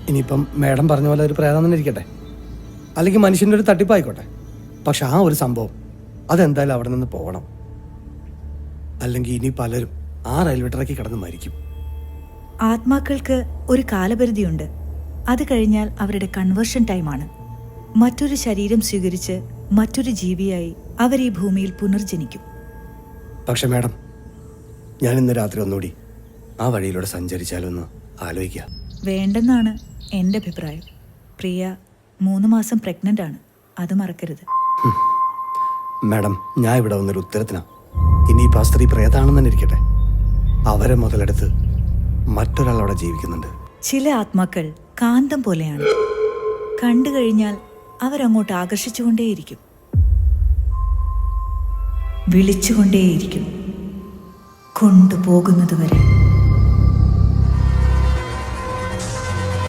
ഇനിയിപ്പം മേഡം പറഞ്ഞ പോലെ ഒരു പ്രേതം തന്നെ ഇരിക്കട്ടെ, അല്ലെങ്കിൽ മനുഷ്യൻ്റെ ഒരു തട്ടിപ്പായിക്കോട്ടെ. പക്ഷെ ആ ഒരു സംഭവം അതെന്തായാലും അവിടെ നിന്ന് പോകണം. അല്ലെങ്കിൽ ഇനി പലരും ആ റെയിൽവേ ട്രാക്കിൽ കിടന്ന് മരിക്കും. ആത്മാക്കൾക്ക് ഒരു കാലപരിധിയുണ്ട്. അത് കഴിഞ്ഞാൽ അവരുടെ കൺവേർഷൻ ടൈമാണ്. മറ്റൊരു ശരീരം സ്വീകരിച്ച് മറ്റൊരു ജീവിയായി അവർ ഈ ഭൂമിയിൽ പുനർജനിക്കും. പക്ഷെ മാഡം, ഞാൻ ഇന്ന് രാത്രി ഒന്നുകൂടി ആ വഴിയിലൂടെ സഞ്ചരിച്ചാലൊന്ന് ആലോചിക്കുക. വേണ്ടെന്നാണ് എൻ്റെ അഭിപ്രായം. പ്രിയ 3 മാസം പ്രഗ്നൻ്റ് ആണ്, അത് മറക്കരുത്. മാഡം, ഞാൻ ഇവിടെ വന്നൊരു ഉത്തരത്തിനാ. ഇനിയിപ്പോൾ ആ സ്ത്രീ പ്രേതാണെന്ന് തന്നെ ഇരിക്കട്ടെ, അവരെ മുതലെടുത്ത് മറ്റൊരാൾ അവിടെ ജീവിക്കുന്നുണ്ട്. ചില ആത്മാക്കൾ കാന്തം പോലെയാണ്. കണ്ടു കഴിഞ്ഞാൽ അവരങ്ങോട്ട് ആകർഷിച്ചുകൊണ്ടേയിരിക്കും, വിളിച്ചുകൊണ്ടേയിരിക്കും, കൊണ്ടുപോകുന്നതുവരെ.